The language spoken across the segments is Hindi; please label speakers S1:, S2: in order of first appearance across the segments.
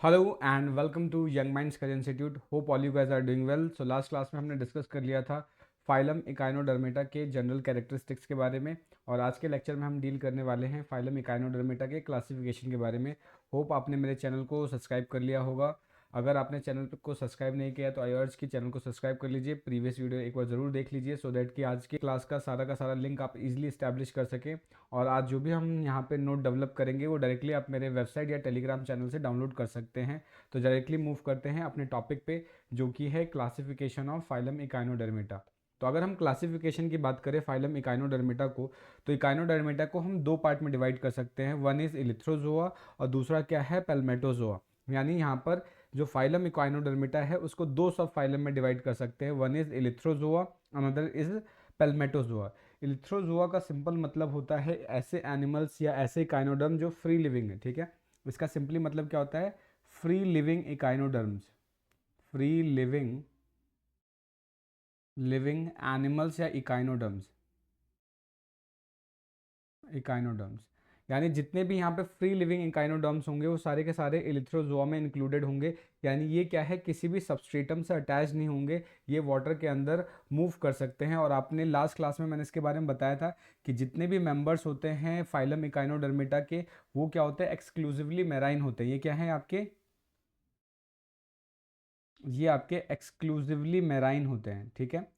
S1: Hello and welcome to Young Minds Career Institute. Hope all you guys are doing well. So last class में हमने डिस्कस कर लिया था फाइलम इकाइनोडर्मेटा के जनरल कैरेक्टरिस्टिक्स के बारे में, और आज के लेक्चर में हम डील करने वाले हैं फाइलम इकाइनोडर्मेटा के क्लासिफिकेशन के बारे में। होप आपने मेरे चैनल को सब्सक्राइब कर लिया होगा। अगर आपने चैनल को सब्सक्राइब नहीं किया तो आई अर्ज की चैनल को सब्सक्राइब कर लीजिए, प्रीवियस वीडियो एक बार ज़रूर देख लीजिए सो दैट कि आज की क्लास का सारा लिंक आप इजीली इस्टेब्लिश कर सकें। और आज जो भी हम यहाँ पे नोट डेवलप करेंगे वो डायरेक्टली आप मेरे वेबसाइट या टेलीग्राम चैनल से डाउनलोड कर सकते हैं। तो डायरेक्टली मूव करते हैं अपने टॉपिक पे, जो कि है क्लासिफिकेशन ऑफ फाइलम इकाइनोडर्मेटा। तो अगर हम क्लासिफिकेशन की बात करें फाइलम इकाइनोडर्मेटा को, तो इकाइनोडर्मेटा को हम दो पार्ट में डिवाइड कर सकते हैं। वन इज इलिथ्रोजोआ और दूसरा क्या है, पेल्मेटोजोआ। यानी यहाँ पर जो फाइलम इकाइनोडर्मेटा है उसको दो सब फाइलम में डिवाइड कर सकते हैं। One is eleutherozoa, another is pelmatozoa. Eleutherozoa का सिंपल मतलब होता है ऐसे एनिमल्स या ऐसे इकाइनोडर्म जो फ्री लिविंग है। ठीक है, इसका सिंपली मतलब क्या होता है, free living echinoderms. Free living animals या इकाइनोडर्म्स यानी जितने भी यहाँ पे फ्री लिविंग इकाइनोडर्म्स होंगे वो सारे के सारे इलिथ्रोजोआ में इंक्लूडेड होंगे। यानी ये क्या है, किसी भी सबस्ट्रेटम से अटैच नहीं होंगे, ये वाटर के अंदर मूव कर सकते हैं। और आपने लास्ट क्लास में मैंने इसके बारे में बताया था कि जितने भी मेंबर्स होते हैं फाइलम इकाइनोडर्मेटा के, वो क्या होते हैं, एक्सक्लूसिवली मैराइन होते हैं। ये आपके एक्सक्लूसिवली मैराइन होते हैं। ठीक है,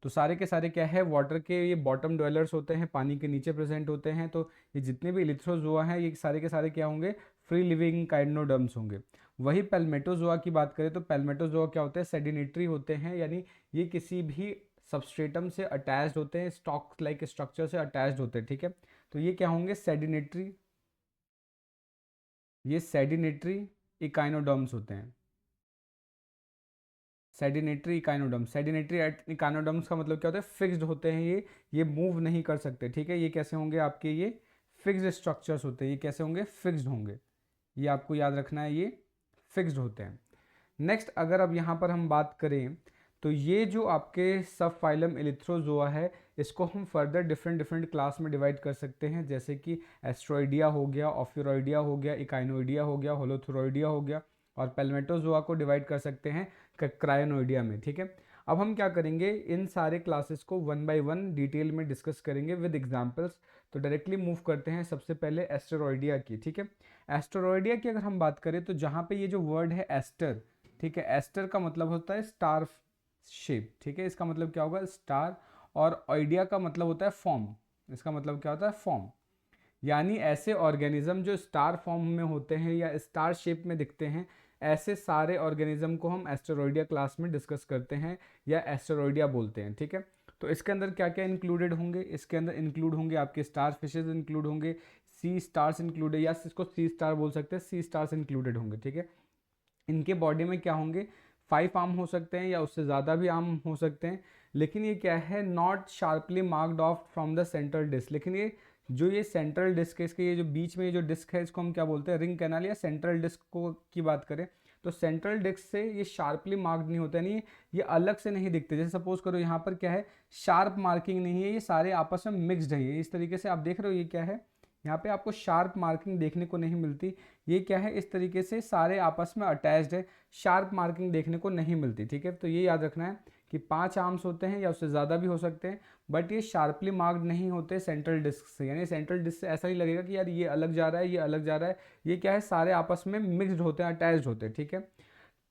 S1: तो सारे के सारे क्या है, वाटर के ये बॉटम डवेलर्स होते हैं, पानी के नीचे प्रेजेंट होते हैं। तो ये जितने भी इलिथ्रोजोआ हैं ये सारे के सारे क्या होंगे, फ्री लिविंग काइनोडर्म्स होंगे। वही पेल्मेटोजोआ की बात करें तो पेल्मेटोजोआ क्या होते हैं, सेडिनेटरी होते हैं। यानी ये किसी भी सबस्ट्रेटम से अटैच्ड होते हैं, स्टॉक लाइक स्ट्रक्चर से अटैच्ड होते हैं। ठीक है, तो ये क्या होंगे, सेडिनेटरी, ये सेडिनेटरी इकाइनोडर्म्स होते हैं। सेडिनेटरी इकाइनोडर्म, सेडिनेटरी इकाइनोडर्म्स का मतलब क्या होता है, फिक्स्ड होते हैं, ये मूव नहीं कर सकते। ठीक है, ये कैसे होंगे आपके, ये फिक्स्ड स्ट्रक्चर्स होते हैं। ये कैसे होंगे, फिक्स्ड होंगे। ये आपको याद रखना है, ये फिक्स्ड होते हैं। नेक्स्ट अगर अब यहाँ पर हम बात करें तो ये जो आपके सब फाइलम इलिथ्रोजोआ है, इसको हम फर्दर डिफरेंट डिफरेंट क्लास में डिवाइड कर सकते हैं, जैसे कि एस्ट्रॉइडिया हो गया, ऑफियोरॉइडिया हो गया, इकाइनोइडिया हो गया, होलोथुरॉइडिया हो गया। और पेल्मेटोजोआ को डिवाइड कर सकते हैं क्रायोनोइडिया में। ठीक है, अब हम क्या करेंगे, इन सारे क्लासेस को वन बाय वन डिटेल में डिस्कस करेंगे विद एग्जांपल्स। तो डायरेक्टली मूव करते हैं सबसे पहले एस्टेरॉइडिया की। ठीक है, एस्टेरॉइडिया की अगर हम बात करें तो जहाँ पे ये जो वर्ड है एस्टर, ठीक है, एस्टर का मतलब होता है स्टार शेप। ठीक है, इसका मतलब क्या होगा, स्टार। और आइडिया का मतलब होता है फॉर्म। इसका मतलब क्या होता है, फॉर्म। यानी ऐसे ऑर्गेनिज्म जो स्टार फॉर्म में होते हैं या स्टार शेप में दिखते हैं, ऐसे सारे ऑर्गेनिज्म को हम एस्टेरॉइडिया क्लास में डिस्कस करते हैं या एस्टेरॉइडिया बोलते हैं। ठीक है, तो इसके अंदर क्या क्या इंक्लूडेड होंगे, इसके अंदर इंक्लूड होंगे आपके स्टार फिशेज इंक्लूड होंगे, सी स्टार्स इंक्लूडेड, या इसको सी स्टार बोल सकते हैं, सी स्टार्स इंक्लूडेड होंगे। ठीक है, इनके बॉडी में क्या होंगे, 5 आर्म हो सकते हैं या उससे ज़्यादा भी आर्म हो सकते हैं। लेकिन ये क्या है, not sharply marked off from the central disc. लेकिन ये जो ये सेंट्रल डिस्क है, इसके ये जो बीच में ये जो डिस्क है, इसको हम क्या बोलते हैं, रिंग कैनाल या सेंट्रल डिस्क को की बात करें तो सेंट्रल डिस्क से ये शार्पली मार्क्ड नहीं होता, नहीं ये अलग से नहीं दिखते। जैसे सपोज करो यहाँ पर क्या है, शार्प मार्किंग नहीं है, ये सारे आपस में मिक्सड है। ये इस तरीके से आप देख रहे हो, ये क्या है, यहाँ पे आपको शार्प मार्किंग देखने को नहीं मिलती। ये क्या है, इस तरीके से सारे आपस में अटैच्ड है, शार्प मार्किंग देखने को नहीं मिलती। ठीक है, तो ये याद रखना है कि 5 आर्म्स होते हैं या उससे ज़्यादा भी हो सकते हैं, बट ये शार्पली मार्क्ड नहीं होते सेंट्रल डिस्क से। यानी सेंट्रल डिस्क से ऐसा ही लगेगा कि यार ये अलग जा रहा है, ये अलग जा रहा है। ये क्या है, सारे आपस में मिक्सड होते हैं, अटैच्ड होते हैं। ठीक है,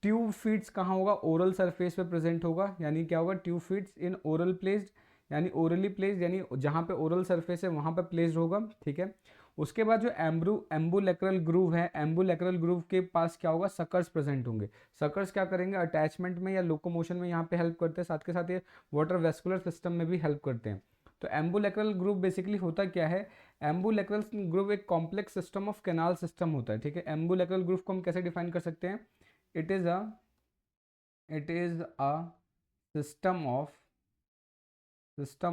S1: ट्यूब फीड्स कहाँ होगा, ओरल सरफेस पे प्रेजेंट होगा। यानी क्या होगा, tube feeds in oral placed, यानी ओरली प्लेस्ड, यानी जहाँ पे ओरल सरफेस है वहाँ पे प्लेस्ड होगा। ठीक है, उसके बाद जो एम्बुलेक्रल ग्रूव है, एम्बुलेक्रल ग्रूव के पास क्या होगा, सकर्स प्रेजेंट होंगे। सकर्स क्या करेंगे, अटैचमेंट में या लोकोमोशन में यहाँ पे हेल्प करते हैं, साथ के साथ ये वाटर वेस्कुलर सिस्टम में भी हेल्प करते हैं। तो एम्बुलेक्रल ग्रूव बेसिकली होता क्या है, एम्बुलेक्रल ग्रूव एक complex system of canal system होता है। ठीक है, एम्बुलेक्रल ग्रूव को हम कैसे डिफाइन कर सकते हैं, it is a it is a system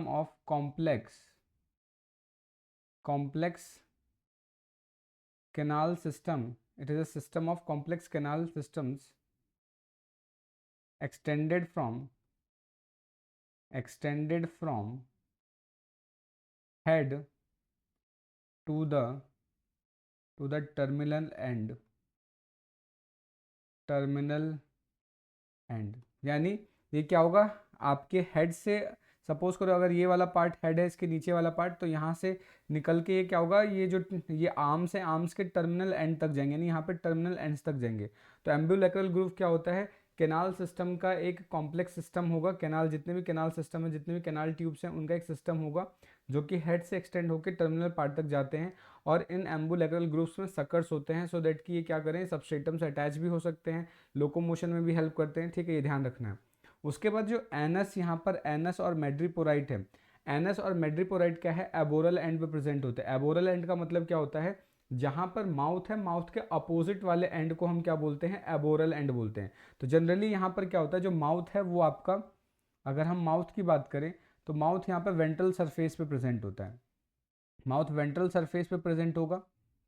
S1: of complex canal system. It is a system of complex canal systems extended from head to the terminal end terminal and, यानी ये क्या होगा, आपके हेड से सपोज करो अगर ये वाला पार्ट हेड है, इसके नीचे वाला पार्ट, तो यहाँ से निकल के ये क्या होगा, ये जो ये आर्म्स है, आर्म्स के टर्मिनल एंड तक जाएंगे, यानी यहाँ पे टर्मिनल एंड्स तक जाएंगे। तो एम्ब्यूलेक्रल ग्रूव क्या होता है, कैनाल सिस्टम का एक कॉम्प्लेक्स सिस्टम होगा। कैनाल, जितने भी कैनाल सिस्टम है, जितने भी कैनाल ट्यूब्स हैं, उनका एक सिस्टम होगा जो कि हेड से एक्सटेंड होकर टर्मिनल पार्ट तक जाते हैं। और इन एम्ब्यूलेक्रल ग्रूव्स में सकर्स होते हैं, सो दैट कि ये क्या करें, सबस्ट्रेटम से अटैच भी हो सकते हैं, लोकोमोशन में भी हेल्प करते हैं, ठीक है, ये ध्यान रखना है। उसके बाद जो एनस, यहाँ पर एनस और मेड्रीपोराइट है। एनस और मेड्रीपोराइट क्या है, एबोरल एंड पे प्रेजेंट होते हैं। एबोरल एंड का मतलब क्या होता है, जहाँ पर माउथ है, माउथ के अपोजिट वाले एंड को हम क्या बोलते हैं, एबोरल एंड बोलते हैं। तो जनरली यहाँ पर क्या होता है, जो माउथ है वो आपका, अगर हम माउथ की बात करें तो माउथ यहाँ पर वेंट्रल सरफेस पे प्रेजेंट होता है, माउथ वेंट्रल सरफेस पे प्रेजेंट होगा,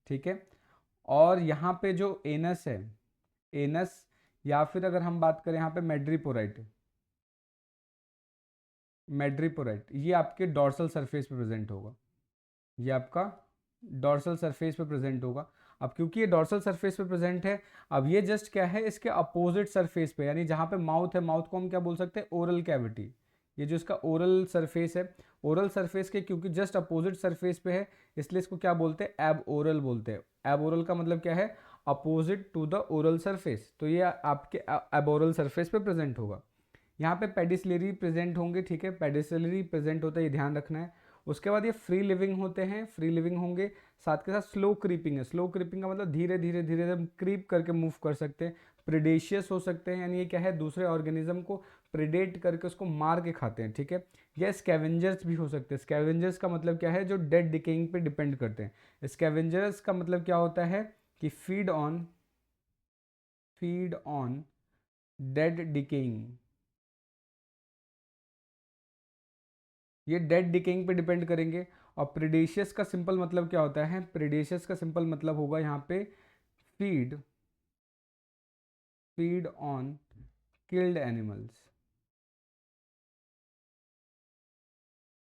S1: ठीक है। और यहाँ पे जो एनस है, एनस, या फिर अगर हम बात करें यहाँ पे मेड्रीपोराइट, मेड्रीपोराइट, ये आपके डॉर्सल सरफेस पे प्रेजेंट होगा, ये आपका डॉर्सल सरफेस पे प्रेजेंट होगा। अब क्योंकि ये डॉर्सल सरफेस पे प्रेजेंट है, अब ये जस्ट क्या है, इसके अपोजिट सरफेस पे, यानी जहाँ पे माउथ है, माउथ को हम क्या बोल सकते हैं, ओरल कैविटी। ये जो इसका ओरल सरफेस है, ओरल सरफेस के क्योंकि जस्ट अपोजिट सरफेस पे है, इसलिए इसको क्या बोलते हैं, एब ओरल बोलते हैं। एब ओरल का मतलब क्या है, opposite to the oral surface. तो ये आपके एब ओरल सरफेस पे प्रेजेंट होगा। यहाँ पे पेडिसलरी प्रेजेंट होंगे, ठीक है, पेडिसलरी प्रेजेंट होता है, ये ध्यान रखना है। उसके बाद ये फ्री लिविंग होते हैं, फ्री लिविंग होंगे, साथ के साथ स्लो क्रीपिंग है। स्लो क्रीपिंग का मतलब धीरे धीरे धीरे धीरे क्रीप करके मूव कर सकते हैं। प्रेडेशियस हो सकते हैं, यानी ये क्या है, दूसरे ऑर्गेनिज्म को प्रेडेट करके उसको मार के खाते हैं, ठीक है। या स्कैवेंजर्स भी हो सकते हैं। स्कैवेंजर्स का मतलब क्या है, जो डेड डिकेइंग पे डिपेंड करते हैं। स्कैवेंजर्स का मतलब क्या होता है कि फीड ऑन डेड डिकेइंग, ये डेड डिकेइंग पे डिपेंड करेंगे। और प्रेडेशियस का सिंपल मतलब क्या होता है, प्रेडेशियस का सिंपल मतलब होगा यहाँ पे feed feed on killed animals.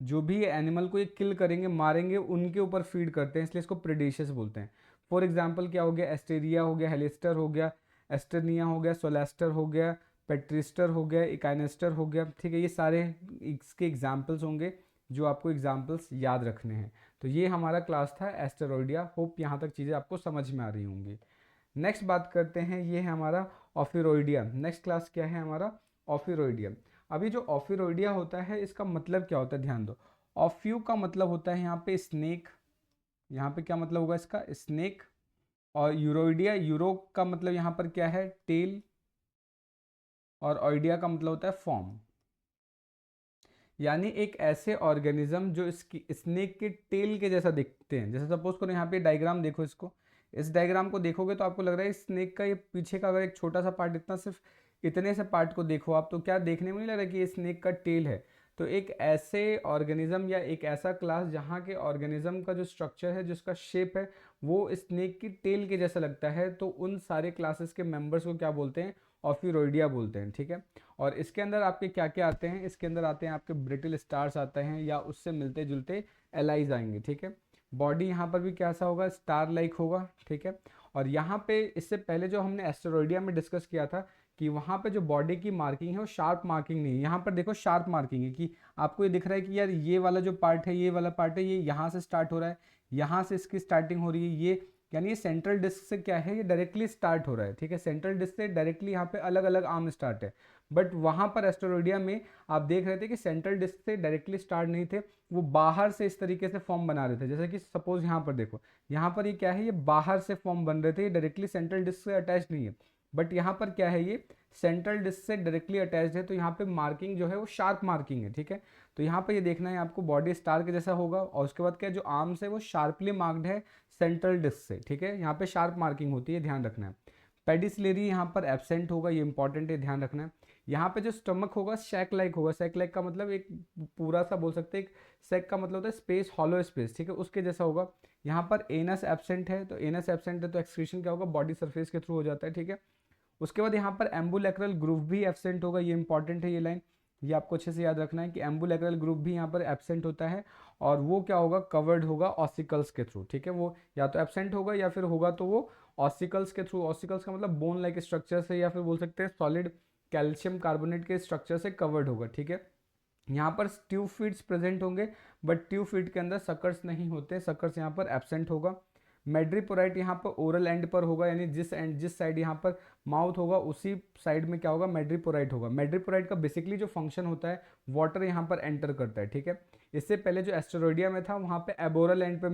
S1: जो भी एनिमल को ये किल करेंगे, मारेंगे, उनके ऊपर फीड करते हैं, इसलिए इसको प्रेडेशियस बोलते हैं। फॉर एग्जाम्पल क्या हो गया, एस्टेरिया हो गया, हेलिस्टर हो गया, एस्टरनिया हो गया, सोलेस्टर हो गया, पेट्रिस्टर हो गया, इकाइनेस्टर हो गया, ठीक है। ये सारे इसके एग्जाम्पल्स होंगे जो आपको एग्जाम्पल्स याद रखने हैं। तो ये हमारा क्लास था एस्टेरोइडिया। होप यहाँ तक चीज़ें आपको समझ में आ रही होंगी। नेक्स्ट बात करते हैं, ये है हमारा ऑफिरोइडिया। नेक्स्ट क्लास क्या है हमारा, ऑफिरोइडिया। अभी जो ऑफिरोइडिया होता है, इसका मतलब क्या होता है, ध्यान दो। ऑफ्यू का मतलब होता है यहाँ पे स्नेक, यहाँ पे क्या मतलब होगा इसका, स्नेक। और यूरोइडिया, यूरो का मतलब यहाँ पर क्या है, टेल। और ऑइडिया का मतलब होता है फॉर्म, यानी एक ऐसे ऑर्गेनिज्म जो इसकी स्नेक के टेल के जैसा दिखते हैं। जैसे सपोज करो यहाँ पे डायग्राम देखो, इसको, इस डायग्राम को देखोगे तो आपको लग रहा है स्नेक का ये पीछे का अगर एक छोटा सा पार्ट, इतना सिर्फ इतने से पार्ट को देखो आप, तो क्या देखने में नहीं लग रहा कि ये स्नेक का टेल है। तो एक ऐसे ऑर्गेनिज्म या एक ऐसा क्लास जहाँ के ऑर्गेनिज्म का जो स्ट्रक्चर है, जिसका शेप है, वो स्नेक की टेल के जैसा लगता है, तो उन सारे क्लासेस के मेंबर्स को क्या बोलते हैं, ऑफिरोइडिया बोलते हैं, ठीक है। और इसके अंदर आपके क्या क्या आते हैं, इसके अंदर आते हैं आपके ब्रिटल स्टार्स आते हैं, या उससे मिलते जुलते एलाइज आएंगे, ठीक है। बॉडी यहाँ पर भी कैसा होगा, स्टार लाइक होगा, ठीक है। और यहाँ पे इससे पहले जो हमने एस्टेरोइडिया में डिस्कस किया था कि वहाँ पे जो बॉडी की मार्किंग है वो शार्प मार्किंग नहीं है, यहाँ पर देखो शार्प मार्किंग है, कि आपको ये दिख रहा है कि यार ये वाला जो पार्ट है, ये वाला पार्ट है, ये यहाँ से स्टार्ट हो रहा है, यहाँ से इसकी स्टार्टिंग हो रही है, ये यानी ये सेंट्रल डिस्क से क्या है, ये डायरेक्टली स्टार्ट हो रहा है, ठीक है। सेंट्रल डिस्क से डायरेक्टली यहाँ पे अलग अलग आर्म स्टार्ट है। बट वहाँ पर एस्टेरोइडिया में आप देख रहे थे कि सेंट्रल डिस्क से डायरेक्टली स्टार्ट नहीं थे, वो बाहर से इस तरीके से फॉर्म बना रहे थे। जैसे कि सपोज यहाँ पर देखो, यहाँ पर ये क्या है, ये बाहर से फॉर्म बन रहे थे, ये डायरेक्टली सेंट्रल डिस्क से अटैच नहीं है। बट यहाँ पर क्या है, ये सेंट्रल डिस्क से डायरेक्टली अटैच्ड है, तो यहाँ पे मार्किंग जो है वो शार्प मार्किंग है, ठीक है। तो यहाँ पे ये देखना है आपको, बॉडी स्टार के जैसा होगा, और उसके बाद क्या, जो आर्म्स है वो शार्पली मार्क्ड है सेंट्रल डिस्क से, ठीक है। यहाँ पे शार्प मार्किंग होती है, ध्यान रखना है। पेडिसलरी यहाँ पर एब्सेंट होगा, ये इंपॉर्टेंट है, ध्यान रखना है। यहाँ पे जो स्टमक होगा सैक लाइक होगा। सैक लाइक का मतलब एक पूरा सा बोल सकते हैं, एक सैक का मतलब होता है स्पेस, हॉलो स्पेस, ठीक है, उसके जैसा होगा। यहाँ पर एनस एब्सेंट है, तो एनस एब्सेंट है तो एक्सक्रीशन क्या होगा, बॉडी सरफेस के थ्रू हो जाता है, ठीक है। उसके बाद यहाँ पर एम्बुलेक्रल ग्रूव भी एब्सेंट होगा, ये इंपॉर्टेंट है ये लाइन, ये आपको अच्छे से याद रखना है कि एम्बुलेक्रल ग्रूव भी यहाँ पर एब्सेंट होता है। और वो क्या होगा, कवर्ड होगा ऑसिकल्स के थ्रू, ठीक है। वो या तो एब्सेंट होगा या फिर होगा तो वो ऑसिकल्स के थ्रू, ऑसिकल्स का मतलब बोन लाइक स्ट्रक्चर से या फिर बोल सकते हैं सॉलिड कैल्शियम कार्बोनेट के स्ट्रक्चर से कवर्ड होगा, ठीक है। यहाँ पर ट्यूब फीड्स प्रेजेंट होंगे, बट ट्यूब फीड के अंदर सकर्स नहीं होते, सकर्स यहाँ पर एब्सेंट होगा। मेड्रीपोराइट यहाँ पर ओरल एंड पर होगा, यानी जिस साइड यहाँ पर माउथ होगा उसी साइड में क्या होगा, मेड्रीपोराइट होगा। मेड्रीपोराइट का बेसिकली जो फंक्शन होता है, वाटर यहाँ पर एंटर करता है, ठीक है। इससे पहले जो एस्टेरोइडिया में था वहाँ पे एबोरल एंड पे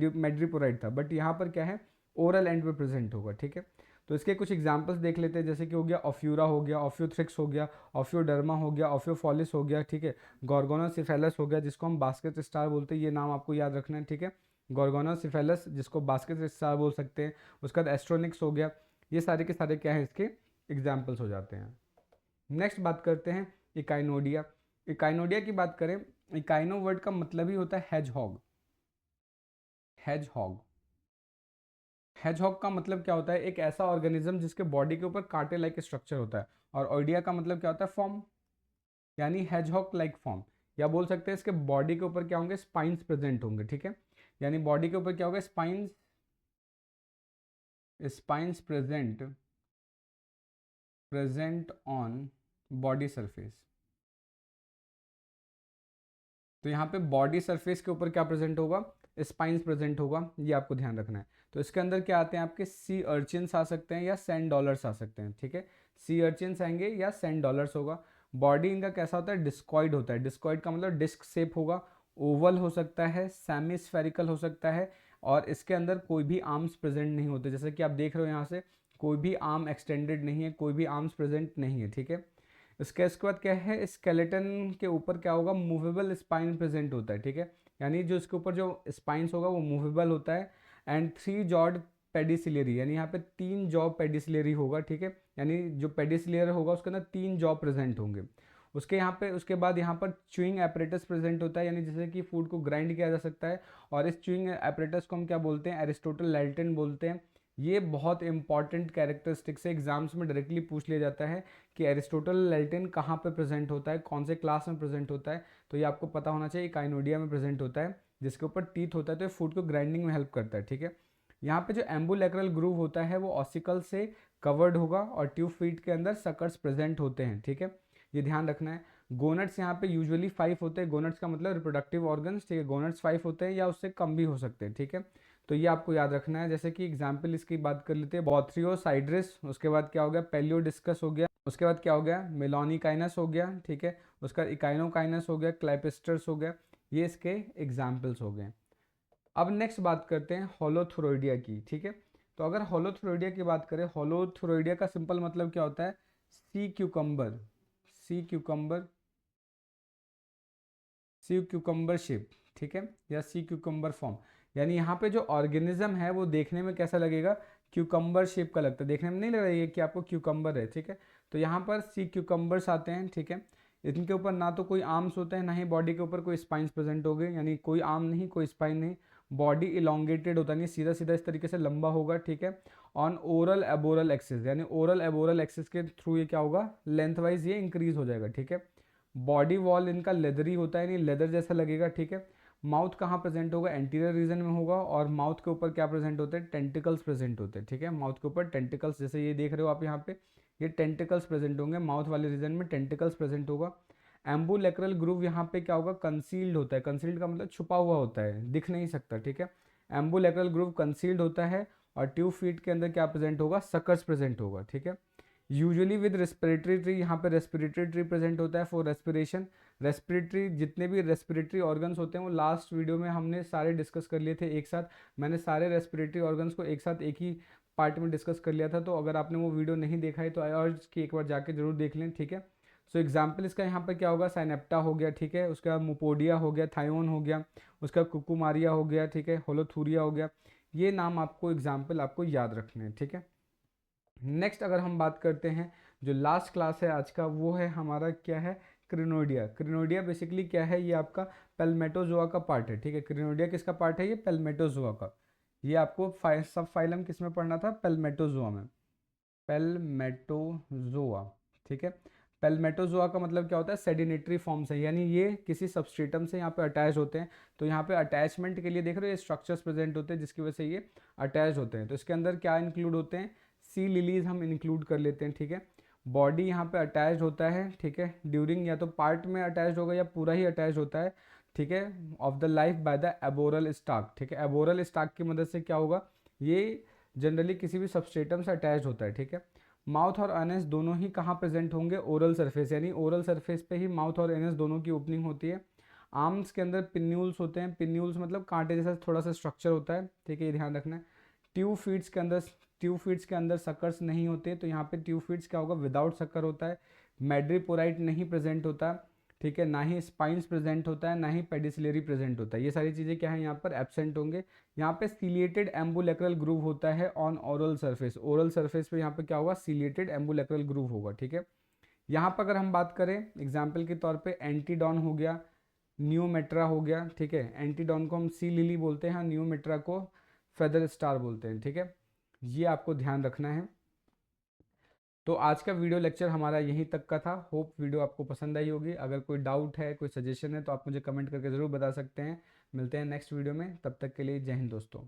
S1: मेड्रीपोराइट था, बट यहाँ पर क्या है, ओरल एंड पे प्रेजेंट होगा, ठीक है। तो इसके कुछ एग्जांपल्स देख लेते हैं, जैसे कि हो गया ऑफ्यूरा हो गया, ऑफ्यूथ्रिक्स हो गया, ऑफ्योडर्मा हो गया, ऑफ्योफॉलिस हो गया, ठीक है। गॉर्गोनोसिफेलस हो गया, जिसको हम बास्केट स्टार बोलते हैं, ये नाम आपको याद रखना है, ठीक है। गॉर्गोनोसिफेलस जिसको बास्केट स्टार बोल सकते हैं। उसके बाद एस्ट्रोनिक्स हो गया। ये सारे के सारे क्या है, इसके एग्जाम्पल्स हो जाते हैं। नेक्स्ट बात करते हैं इकाइनोडिया। इकाइनोडिया की बात करें, इकाइनो वर्ड का मतलब ही होता है हेजहॉग। हेजहॉग, हेजहॉग का मतलब क्या होता है, एक ऐसा ऑर्गेनिज्म जिसके बॉडी के ऊपर कांटे लाइक स्ट्रक्चर होता है। और ओडिया का मतलब क्या होता है, फॉर्म, यानी हेजहॉग लाइक फॉर्म। या बोल सकते हैं इसके बॉडी के ऊपर क्या होंगे, स्पाइंस प्रेजेंट होंगे, ठीक है। यानी बॉडी के ऊपर क्या होगा, spines, spines present on body surface. तो यहाँ पे बॉडी सरफेस के ऊपर क्या प्रेजेंट होगा, स्पाइंस प्रेजेंट होगा, ये आपको ध्यान रखना है। तो इसके अंदर क्या आते हैं आपके, सी अर्चिन्स आ सकते हैं या सैंड डॉलर्स आ सकते हैं, ठीक है। सी अर्चिन्स आएंगे या सैंड डॉलर्स होगा। बॉडी इनका कैसा होता है, डिस्कॉइड होता है। डिस्कॉइड का मतलब डिस्क शेप होगा, ओवल हो सकता है, सेमी स्फेरिकल हो सकता है, और इसके अंदर कोई भी आर्म्स प्रेजेंट नहीं होते। जैसे कि आप देख रहे हो यहाँ से कोई भी आर्म एक्सटेंडेड नहीं है, कोई भी आर्म्स प्रेजेंट नहीं है, ठीक है। इसके बाद क्या है, स्केलेटन के ऊपर क्या होगा, मूवेबल स्पाइन प्रेजेंट होता है, ठीक है। यानी जो इसके ऊपर जो स्पाइंस होगा वो मूवेबल होता है। एंड 3 जॉड पेडिसिलियरी, यानी यहाँ पे 3 जॉ पेडिसिलियरी होगा, ठीक है। यानी जो पेडिसिलियर होगा उसके अंदर 3 जॉ प्रेजेंट होंगे। उसके बाद यहाँ पर च्यूइंग एपरेटस प्रेजेंट होता है, यानी जैसे कि फूड को ग्राइंड किया जा सकता है। और इस च्यूइंग एपरेटस को हम क्या बोलते हैं, एरिस्टोटल लैल्टेन बोलते हैं। ये बहुत इंपॉर्टेंट कैरेक्टरिस्टिक्स है, एग्जाम्स में डायरेक्टली पूछ लिया जाता है कि एरिस्टोटल लैल्टेन कहाँ पे प्रेजेंट होता है, कौन से क्लास में प्रेजेंट होता है। तो ये आपको पता होना चाहिए, काइनोडिया में प्रेजेंट होता है, जिसके ऊपर टीथ होता है, तो ये फूड को ग्राइंडिंग में हेल्प करता है, ठीक है। यहाँ पे जो एम्बुलेक्रल ग्रूव होता है वो ऑसिकल से कवर्ड होगा, और ट्यूब फीट के अंदर सकर्स प्रेजेंट होते हैं, ठीक है। ये ध्यान रखना है। गोनट्स यहाँ पे यूजुअली 5 होते हैं। गोनट्स का मतलब रिप्रोडक्टिव ऑर्गन्स, ठीक है। गोनट्स 5 होते हैं या उससे कम भी हो सकते हैं, ठीक है। तो ये आपको याद रखना है। जैसे कि एग्जाम्पल इसकी बात कर लेते हैं, बॉथ्रियोसाइड्रिस, उसके बाद क्या हो गया, पेलियोडिस्कस हो गया, उसके बाद क्या हो गया, मेलोनिकाइनस हो गया, ठीक है। उसका इकाइनोकाइनस हो गया, क्लाइपेस्टर्स हो गया। ये इसके एग्जाम्पल्स हो गए। अब नेक्स्ट बात करते हैं होलोथुरोइडिया की, ठीक है। तो अगर होलोथुरोइडिया की बात करें, होलोथुरोइडिया का सिंपल मतलब क्या होता है, सी क्यूकम्बर, सी क्यूकम्बर, सी क्यूकम्बर शेप, ठीक है, या सी क्यूकम्बर फॉर्म। यानी यहाँ पे जो ऑर्गेनिज्म है वो देखने में कैसा लगेगा, क्यूकम्बर शेप का लगता है, देखने में नहीं लग रहा है कि आपको क्यूकम्बर है, ठीक है। तो यहाँ पर सी क्यूकम्बर्स आते हैं, ठीक है। इनके ऊपर ना तो कोई आर्म्स होते हैं, ना ही बॉडी के ऊपर कोई स्पाइंस प्रेजेंट हो गए, यानी कोई आर्म नहीं, कोई स्पाइन नहीं। बॉडी इलोंगेटेड होता नहीं, सीधा सीधा इस तरीके से लंबा होगा, ठीक है। ऑन ओरल एबोरल एक्सिस, यानी ओरल एबोरल एक्सिस के थ्रू ये क्या होगा, लेंथ वाइज ये इंक्रीज हो जाएगा, ठीक है। बॉडी वॉल इनका लेदरी होता है, यानी लेदर जैसा लगेगा, ठीक है। माउथ कहाँ प्रेजेंट होगा, एंटीरियर रीजन में होगा, और माउथ के ऊपर क्या प्रेजेंट होते हैं, टेंटिकल्स प्रेजेंट होते हैं, ठीक है। माउथ के ऊपर टेंटिकल्स, जैसे ये देख रहे हो आप यहाँ पे, ये टेंटिकल्स प्रेजेंट होंगे, माउथ वाले रीजन में टेंटिकल्स प्रेजेंट होगा। एम्बुलेक्रल ग्रूव यहाँ पे क्या होगा, कंसील्ड होता है। कंसील्ड का मतलब छुपा हुआ होता है, दिख नहीं सकता, ठीक है। एम्बुलेक्रल ग्रूव कंसील्ड होता है। और ट्यूब फीट के अंदर क्या प्रेजेंट होगा, सकर्स प्रेजेंट होगा, ठीक है। यूजुअली विद रेस्पिरेटरी ट्री, यहाँ पे रेस्पिरेटरी ट्री प्रेजेंट होता है फॉर रेस्पिरेशन। रेस्पिरेटरी, जितने भी रेस्पिरेटरी ऑर्गन्स होते हैं वो लास्ट वीडियो में हमने सारे डिस्कस कर लिए थे एक साथ। मैंने सारे रेस्पिरेटरी ऑर्गन्स को एक साथ एक ही पार्ट में डिस्कस कर लिया था। तो अगर आपने वो वीडियो नहीं देखा है तो आई अर्ज कि एक बार जाके जरूर देख लें, ठीक है। सो एग्जाम्पल इसका यहाँ पर क्या होगा, साइनेप्टा हो गया, ठीक है। उसके बाद मुपोडिया हो गया, थायोन हो गया, उसका कुकुमारिया हो गया, ठीक है, होलोथूरिया हो गया। ये नाम आपको एग्जाम्पल आपको याद रखने हैं, ठीक है। नेक्स्ट अगर हम बात करते हैं, जो लास्ट क्लास है आज का, वो है हमारा क्या है, क्रिनोडिया। क्रिनोडिया बेसिकली क्या है, ये आपका पेल्मेटोजोआ का पार्ट है, ठीक है। क्रिनोडिया किसका पार्ट है, ये पेल्मेटोजोआ का। ये आपको सब फाइलम किस में पढ़ना था, पेल्मेटोजोआ में, पेल्मेटोजोआ, ठीक है। पेलमेटोजोआ का मतलब क्या होता है, सेडिनेटरी फॉर्म से, यानी ये किसी सबस्ट्रेटम से यहाँ पे अटैच होते हैं। तो यहाँ पे अटैचमेंट के लिए देख रहे हो ये स्ट्रक्चर्स प्रेजेंट होते हैं जिसकी वजह से ये अटैच होते हैं। तो इसके अंदर क्या इंक्लूड होते हैं, सी लिलीज हम इंक्लूड कर लेते हैं, ठीक है। बॉडी यहाँ पे अटैच होता है, ठीक है, ड्यूरिंग या तो पार्ट में अटैच होगा या पूरा ही अटैच होता है, ठीक है, of the life by the aboral stock, ठीक है। एबोरल स्टाक की मदद से क्या होगा, ये जनरली किसी भी सबस्ट्रेटम से अटैच होता है, ठीक है। माउथ और एनस दोनों ही कहाँ प्रेजेंट होंगे, ओरल सरफेस, यानी ओरल सरफेस पे ही माउथ और एनस दोनों की ओपनिंग होती है। आर्म्स के अंदर पिन्यूल्स होते हैं, पिन्यूल्स मतलब कांटे जैसा थोड़ा सा स्ट्रक्चर होता है, ठीक है, ये ध्यान रखना है। ट्यूब फीड्स के अंदर सकर्स नहीं होते, तो यहाँ पे ट्यूब फीड्स क्या होगा, विदाउट सक्कर होता है। मैड्रीपोराइट नहीं प्रेजेंट होता, ठीक है, ना ही स्पाइंस प्रेजेंट होता है, ना ही पेडिसिलरी प्रेजेंट होता है, ये सारी चीज़ें क्या है यहाँ पर एब्सेंट होंगे। यहाँ पे सीलिएटेड एम्बुलेक्रल ग्रूव होता है on oral surface, oral surface पे यहाँ पे क्या होगा, सीलिएटेड एम्बुलेक्रल ग्रूव होगा, ठीक है। यहाँ पर अगर हम बात करें एग्जाम्पल के तौर पे एंटीडॉन हो गया, न्यूमेट्रा हो गया, ठीक है, एंटीडॉन को हम सी लिली बोलते हैं, न्यूमेट्रा को फेदर स्टार बोलते हैं, ठीक है, ये आपको ध्यान रखना है। तो आज का वीडियो लेक्चर हमारा यहीं तक का था। होप वीडियो आपको पसंद आई होगी। अगर कोई डाउट है, कोई सजेशन है तो आप मुझे कमेंट करके ज़रूर बता सकते हैं। मिलते हैं नेक्स्ट वीडियो में, तब तक के लिए जय हिंद दोस्तों।